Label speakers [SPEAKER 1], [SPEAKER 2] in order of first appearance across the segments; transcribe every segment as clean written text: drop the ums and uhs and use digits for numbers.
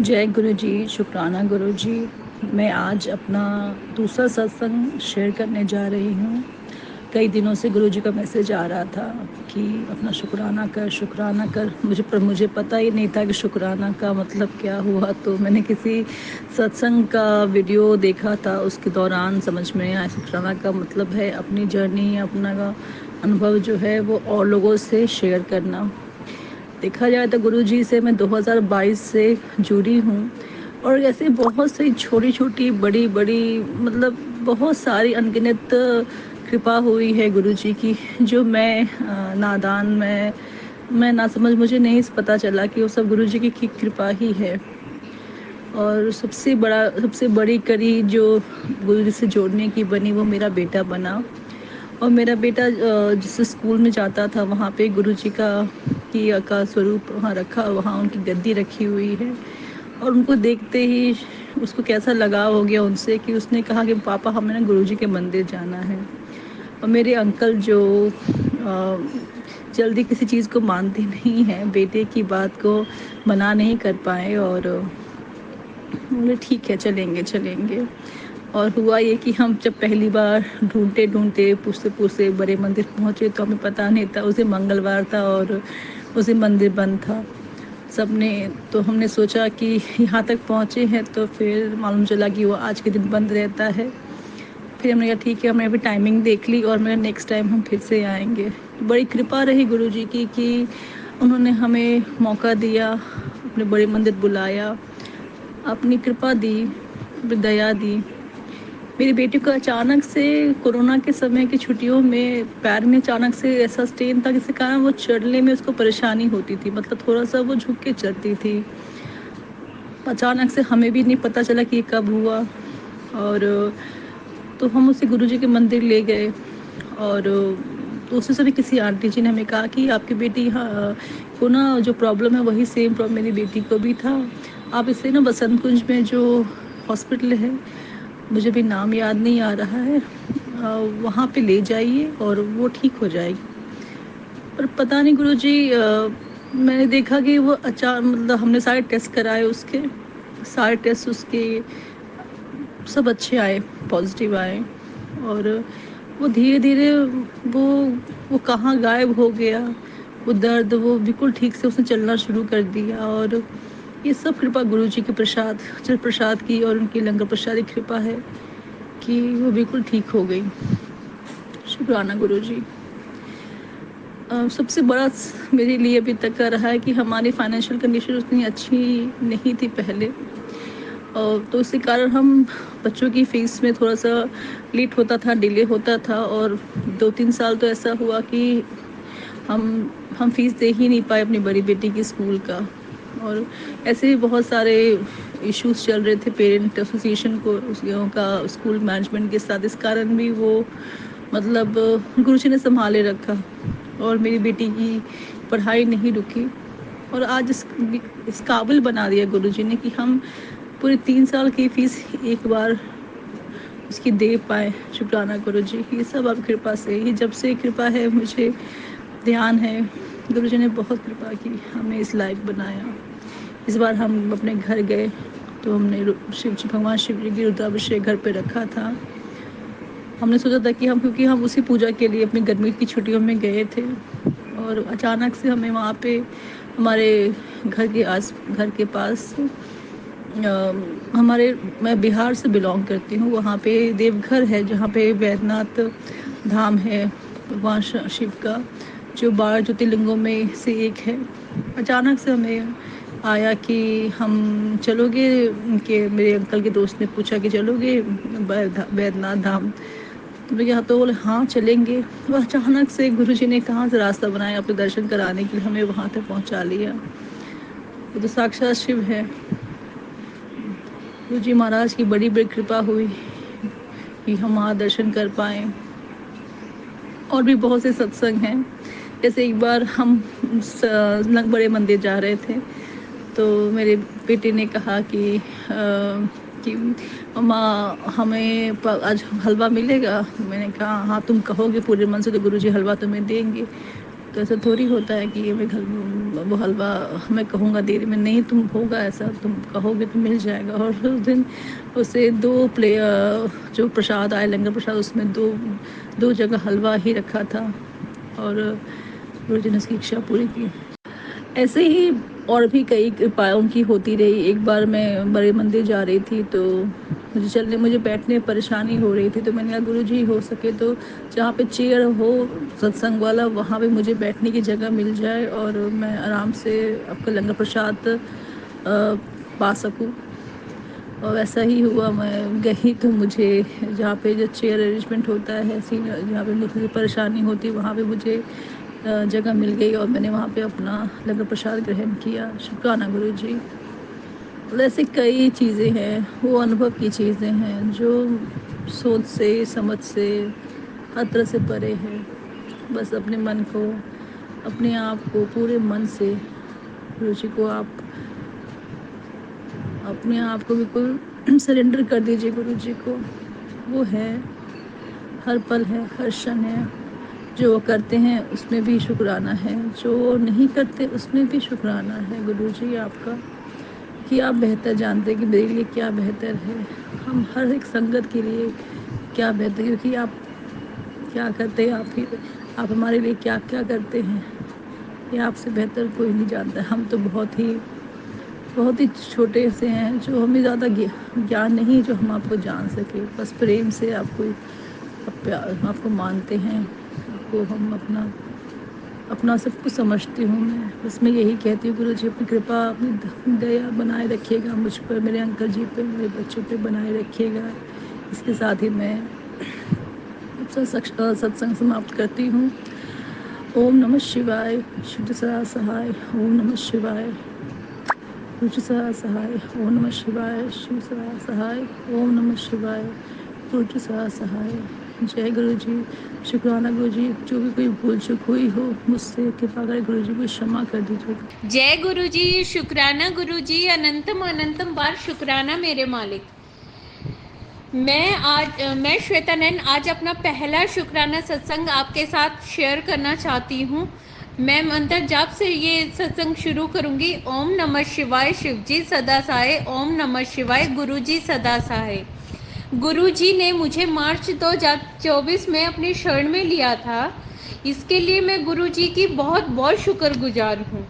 [SPEAKER 1] जय गुरु जी, शुक्राना गुरु जी। मैं आज अपना दूसरा सत्संग शेयर करने जा रही हूँ। कई दिनों से गुरु जी का मैसेज आ रहा था कि अपना शुक्राना कर। मुझे पता ही नहीं था कि शुक्राना का मतलब क्या हुआ। तो मैंने किसी सत्संग का वीडियो देखा था, उसके दौरान समझ में आया शुक्राना का मतलब है अपनी जर्नी, अपना अनुभव जो है वो और लोगों से शेयर करना। देखा जाए तो गुरुजी से मैं 2022 से जुड़ी हूँ और ऐसे बहुत सारी छोटी छोटी बड़ी बड़ी मतलब बहुत सारी अनगिनत कृपा हुई है गुरुजी की, जो मैं नादान मैं ना समझ, मुझे नहीं पता चला कि वो सब गुरुजी की कृपा ही है। और सबसे बड़ी कड़ी जो गुरुजी से जोड़ने की बनी वो मेरा बेटा बना। और मेरा बेटा जिस स्कूल में जाता था वहाँ पे गुरुजी का स्वरूप वहाँ रखा, वहाँ उनकी गद्दी रखी हुई है। और उनको देखते ही उसको कैसा लगाव हो गया उनसे कि उसने कहा कि पापा हमें ना गुरुजी के मंदिर जाना है। और मेरे अंकल जो जल्दी किसी चीज़ को मानते नहीं हैं, बेटे की बात को मना नहीं कर पाए और बोले ठीक है चलेंगे चलेंगे। और हुआ ये कि हम जब पहली बार ढूंढते ढूंढते पूछते पूछते बड़े मंदिर पहुँचे तो हमें पता नहीं था, उसे मंगलवार था और उसे मंदिर बंद था सबने। तो हमने सोचा कि यहाँ तक पहुँचे हैं तो फिर मालूम चला कि वो आज के दिन बंद रहता है। फिर हमने कहा ठीक है, हमने अभी टाइमिंग देख ली और मेरा नेक्स्ट टाइम हम फिर से आएंगे। बड़ी कृपा रही गुरुजी की कि उन्होंने हमें मौका दिया, अपने बड़े मंदिर बुलाया, अपनी कृपा दी, अपनी दया दी। मेरी बेटी को अचानक से कोरोना के समय की छुट्टियों में पैर में अचानक से ऐसा स्टेन था जिसके कारण वो चढ़ने में उसको परेशानी होती थी, मतलब थोड़ा सा वो झुक के चलती थी। अचानक से हमें भी नहीं पता चला कि ये कब हुआ। और तो हम उसे गुरुजी के मंदिर ले गए और तो उससे सभी किसी आंटी जी ने हमें कहा कि आपकी बेटी को ना जो प्रॉब्लम है वही सेम प्रॉब्लम मेरी बेटी को भी था। आप इसे ना बसंत कुंज में जो हॉस्पिटल है, मुझे भी नाम याद नहीं आ रहा है, वहाँ पे ले जाइए और वो ठीक हो जाएगी। पर पता नहीं गुरुजी, मैंने देखा कि वो मतलब हमने सारे टेस्ट कराए उसके, सारे टेस्ट उसके सब अच्छे आए, पॉजिटिव आए। और वो धीरे धीरे वो वो कहाँ गायब हो गया, वो दर्द वो बिल्कुल ठीक से उसने चलना शुरू कर दिया। और ये सब कृपा गुरुजी के प्रसाद, चल प्रसाद की और उनकी लंगर प्रसाद की कृपा है कि वो बिल्कुल ठीक हो गई। शुक्राना गुरुजी। सबसे बड़ा मेरे लिए अभी तक का रहा है कि हमारी फाइनेंशियल कंडीशन उतनी अच्छी नहीं थी पहले, तो इसी कारण हम बच्चों की फ़ीस में थोड़ा सा लेट होता था, डिले होता था। और 2-3 साल तो ऐसा हुआ कि हम हम फ़ीस दे ही नहीं पाए अपनी बड़ी बेटी की स्कूल का। और ऐसे ही बहुत सारे इश्यूज़ चल रहे थे पेरेंट एसोसिएशन को का स्कूल मैनेजमेंट के साथ, इस कारण भी वो मतलब गुरुजी ने संभाले रखा और मेरी बेटी की पढ़ाई नहीं रुकी। और आज इस काबिल बना दिया गुरुजी ने कि हम पूरे 3 साल की फ़ीस एक बार उसकी दे पाए। शुक्राना गुरुजी, ये सब आप कृपा से ही, जब से कृपा है मुझे ध्यान है, गुरुजी ने बहुत कृपा की, हमें इस लायक बनाया। इस बार हम अपने घर गए तो हमने भगवान शिव जी की रुद्राभिषेक घर पे रखा था। हमने सोचा था कि क्योंकि हम उसी पूजा के लिए अपनी गर्मी की छुट्टियों में गए थे और अचानक से हमें वहाँ पे हमारे घर के पास हमारे मैं बिहार से बिलोंग करती हूँ, वहाँ पे देवघर है जहाँ पे वैद्यनाथ धाम है, भगवान शिव का जो 12 ज्योतिर्लिंगों में से एक है। अचानक से हमें आया कि हम चलोगे, उनके मेरे अंकल के दोस्त ने पूछा कि चलोगे वैद्यनाथ धाम। तो यहाँ तो बोले हाँ चलेंगे। तो अचानक से गुरुजी ने कहाँ से रास्ता बनाया अपने दर्शन कराने के लिए, हमें वहाँ तक पहुँचा लिया। वो तो साक्षात शिव है। गुरुजी महाराज की बड़ी बड़ी कृपा हुई कि हम वहाँ दर्शन कर पाए। और भी बहुत से सत्संग हैं, जैसे एक बार हम बड़े मंदिर जा रहे थे तो मेरे बेटे ने कहा कि मम्मा हमें आज हलवा मिलेगा। मैंने कहा हाँ तुम कहोगे पूरे मन से तो गुरुजी हलवा तुम्हें देंगे। तो ऐसा थोड़ी होता है कि वो हलवा मैं कहूँगा देर में नहीं तुम होगा ऐसा, तुम कहोगे तो मिल जाएगा। और उस दिन उसे 2 जो प्रसाद आए लंगर प्रसाद, उसमें दो जगह हलवा ही रखा था और गुरु जी ने उसकी इच्छा पूरी की। ऐसे ही और भी कई कृपाएँ की होती रही। एक बार मैं बड़े मंदिर जा रही थी तो मुझे बैठने में परेशानी हो रही थी, तो मैंने कहा गुरु जी हो सके तो जहाँ पे चेयर हो सत्संग वाला वहाँ पे मुझे बैठने की जगह मिल जाए और मैं आराम से आपका लंगर प्रसाद पा सकूँ। और वैसा ही हुआ, मैं गई तो मुझे जहाँ पे जो चेयर अरेंजमेंट होता है सीनियर जहाँ पे मुझे परेशानी होती वहाँ पे मुझे जगह मिल गई और मैंने वहाँ पे अपना लंगर प्रसाद ग्रहण किया। शुक्राना गुरु जी। और ऐसी कई चीज़ें हैं, वो अनुभव की चीज़ें हैं जो सोच से समझ से हर तरह से परे है। बस अपने मन को, अपने आप को पूरे मन से गुरु जी को आप अपने आप को बिल्कुल सरेंडर कर दीजिए गुरु जी को। वो है, हर पल है, हर क्षण है। जो वो करते हैं उसमें भी शुक्राना है, जो वो नहीं करते उसमें भी शुक्राना है गुरु जी आपका, कि आप बेहतर जानते हैं कि मेरे लिए क्या बेहतर है। हम हर एक संगत के लिए क्या बेहतर, क्योंकि आप क्या करते हैं आप हमारे लिए क्या क्या करते हैं ये आपसे बेहतर कोई नहीं जानता। हम तो बहुत ही छोटे से हैं, जो हमें ज़्यादा ज्ञान नहीं जो हम आपको जान सके। बस प्रेम से आपको मानते हैं, आपको हम अपना सब कुछ समझती हूँ मैं। बस मैं यही कहती हूँ गुरु जी अपनी कृपा, अपनी दया बनाए रखिएगा मुझ पर, मेरे अंकल जी पे, मेरे बच्चों पे बनाए रखिएगा। इसके साथ ही मैं सत्संग समाप्त करती हूँ। ओम नमः शिवाय, शुद्ध सदा सहाय। ओम नमः शिवाय, रुच सदा सहाय। ओम नमः शिवाय, शिव सदा सहाय। ओम नमः शिवाय, रुच सदा सहाय। जय गुरु जी। शुक्राना गुरु जी, जो भी कोई भूल चूक हुई हो मुझसे कृपा कर गुरु जी को क्षमा कर दीजिए।
[SPEAKER 2] जय गुरु जी, शुक्राना गुरु जी, अनंतम अनंतम बार शुक्राना मेरे मालिक। मैं श्वेता नैन आज अपना पहला शुक्राना सत्संग आपके साथ शेयर करना चाहती हूँ। मैं मंत्र जाप से ये सत्संग शुरू करूँगी। ओम नमः शिवाय, शिव जी सदा सहाय। ओम नमः शिवाय, गुरु जी सदा सहाय। गुरु जी ने मुझे मार्च 2024 में अपनी शरण में लिया था। इसके लिए मैं गुरु जी की बहुत बहुत शुक्रगुजार हूँ।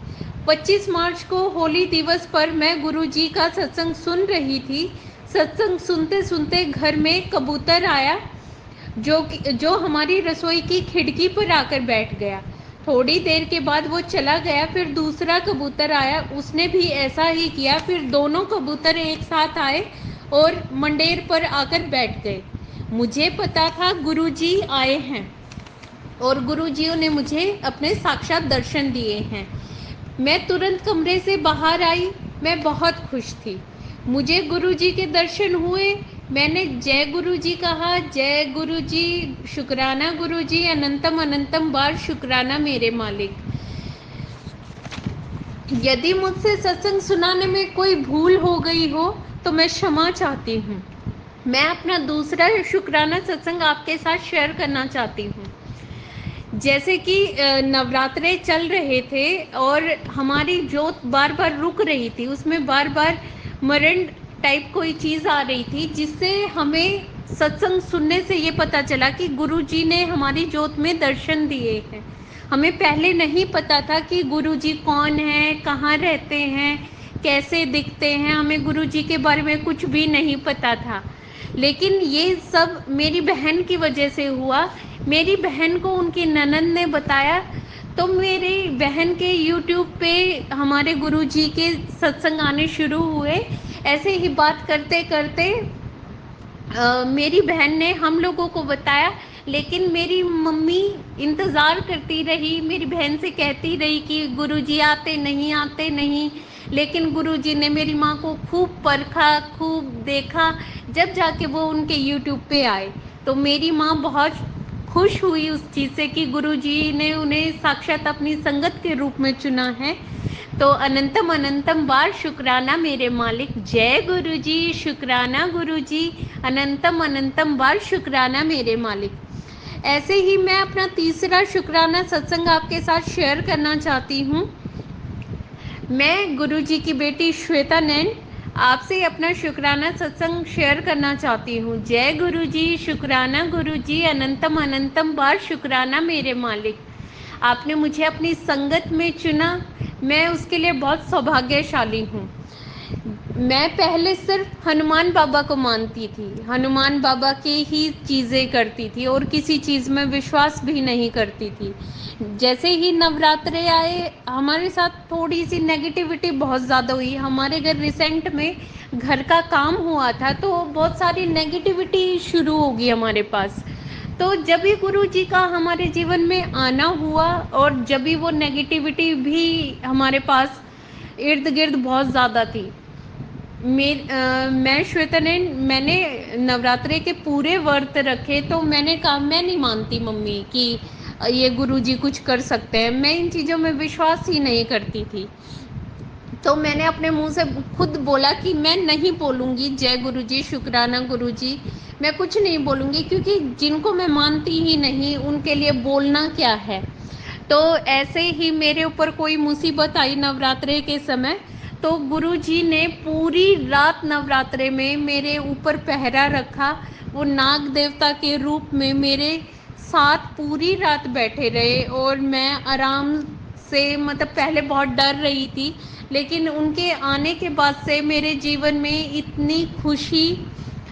[SPEAKER 2] 25 मार्च को होली दिवस पर मैं गुरु जी का सत्संग सुन रही थी। सत्संग सुनते सुनते घर में कबूतर आया जो हमारी रसोई की खिड़की पर आकर बैठ गया। थोड़ी देर के बाद वो चला गया। फिर दूसरा कबूतर आया, उसने भी ऐसा ही किया। फिर दोनों कबूतर एक साथ आए और मंडेर पर आकर बैठ गए। मुझे पता था गुरुजी आए हैं और गुरुजियों ने मुझे अपने साक्षात दर्शन दिए हैं। मैं तुरंत कमरे से बाहर आई। मैं बहुत खुश थी। मुझे गुरुजी के दर्शन हुए। मैंने जय गुरुजी कहा। जय गुरुजी, शुक्राना गुरुजी, अनंतम अनंतम बार शुक्राना मेरे मालिक। यदि मुझसे सत्संग सुनाने में कोई भूल हो गई हो तो मैं क्षमा चाहती हूँ। मैं अपना दूसरा शुक्राना सत्संग आपके साथ शेयर करना चाहती हूँ। जैसे कि नवरात्रे चल रहे थे और हमारी जोत बार बार रुक रही थी, उसमें बार बार मरण टाइप कोई चीज़ आ रही थी, जिससे हमें सत्संग सुनने से ये पता चला कि गुरुजी ने हमारी जोत में दर्शन दिए हैं। हमें पहले नहीं पता था कि गुरुजी कौन है, कहाँ रहते हैं, कैसे दिखते हैं। हमें गुरुजी के बारे में कुछ भी नहीं पता था। लेकिन ये सब मेरी बहन की वजह से हुआ। मेरी बहन को उनकी ननद ने बताया, तो मेरी बहन के YouTube पे हमारे गुरुजी के सत्संग आने शुरू हुए। ऐसे ही बात करते करते मेरी बहन ने हम लोगों को बताया। लेकिन मेरी मम्मी इंतज़ार करती रही, मेरी बहन से कहती रही कि गुरुजी आते नहीं। लेकिन गुरुजी ने मेरी माँ को खूब परखा, खूब देखा, जब जाके वो उनके YouTube पे आए। तो मेरी माँ बहुत खुश हुई उस चीज़ से कि गुरुजी ने उन्हें साक्षात अपनी संगत के रूप में चुना है। तो अनंतम अनंतम बार शुक्राना मेरे मालिक। जय गुरुजी, शुक्राना गुरुजी, अनंतम अनंतम बार शुक्राना मेरे मालिक। ऐसे ही मैं अपना तीसरा शुक्राना सत्संग आपके साथ शेयर करना चाहती हूँ। मैं गुरुजी की बेटी श्वेता नैन आपसे अपना शुक्राना सत्संग शेयर करना चाहती हूँ। जय गुरुजी, शुक्राना गुरुजी, अनंतम अनंतम बार शुक्राना मेरे मालिक। आपने मुझे अपनी संगत में चुना, मैं उसके लिए बहुत सौभाग्यशाली हूँ। मैं पहले सिर्फ हनुमान बाबा को मानती थी, हनुमान बाबा की ही चीज़ें करती थी और किसी चीज़ में विश्वास भी नहीं करती थी। जैसे ही नवरात्रे आए, हमारे साथ थोड़ी सी नेगेटिविटी बहुत ज़्यादा हुई। हमारे घर रिसेंट में घर का काम हुआ था, तो बहुत सारी नेगेटिविटी शुरू हो गई हमारे पास। तो जब भी गुरु जी का हमारे जीवन में आना हुआ और जब भी वो नेगेटिविटी भी हमारे पास इर्द गिर्द बहुत ज़्यादा थी, मैं श्वेता ने मैंने नवरात्रे के पूरे व्रत रखे। तो मैंने कहा मैं नहीं मानती मम्मी कि ये गुरुजी कुछ कर सकते हैं, मैं इन चीज़ों में विश्वास ही नहीं करती थी। तो मैंने अपने मुंह से खुद बोला कि मैं नहीं बोलूँगी जय गुरुजी, शुक्राना गुरुजी, मैं कुछ नहीं बोलूँगी, क्योंकि जिनको मैं मानती ही नहीं उनके लिए बोलना क्या है। तो ऐसे ही मेरे ऊपर कोई मुसीबत आई नवरात्रे के समय, तो गुरुजी ने पूरी रात नवरात्रे में मेरे ऊपर पहरा रखा। वो नाग देवता के रूप में मेरे साथ पूरी रात बैठे रहे और मैं आराम से, मतलब पहले बहुत डर रही थी, लेकिन उनके आने के बाद से मेरे जीवन में इतनी खुशी,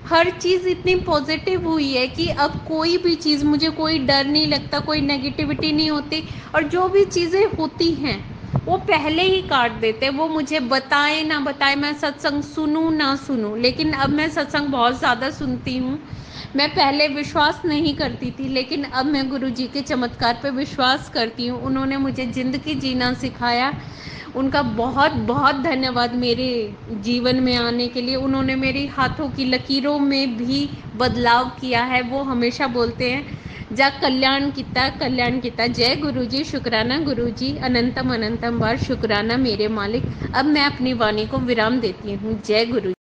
[SPEAKER 2] हर चीज़ इतनी पॉजिटिव हुई है कि अब कोई भी चीज़, मुझे कोई डर नहीं लगता, कोई नेगेटिविटी नहीं होती। और जो भी चीज़ें होती हैं वो पहले ही काट देते, वो मुझे बताए ना बताए, मैं सत्संग सुनूं ना सुनूं, लेकिन अब मैं सत्संग बहुत ज़्यादा सुनती हूँ। मैं पहले विश्वास नहीं करती थी, लेकिन अब मैं गुरुजी के चमत्कार पे विश्वास करती हूँ। उन्होंने मुझे ज़िंदगी जीना सिखाया, उनका बहुत बहुत धन्यवाद मेरे जीवन में आने के लिए। उन्होंने मेरी हाथों की लकीरों में भी बदलाव किया है। वो हमेशा बोलते हैं जा कल्याण किता। जय गुरुजी, शुक्राना गुरुजी, अनंतम अनंतम बार शुक्राना मेरे मालिक। अब मैं अपनी वाणी को विराम देती हूँ। जय गुरु।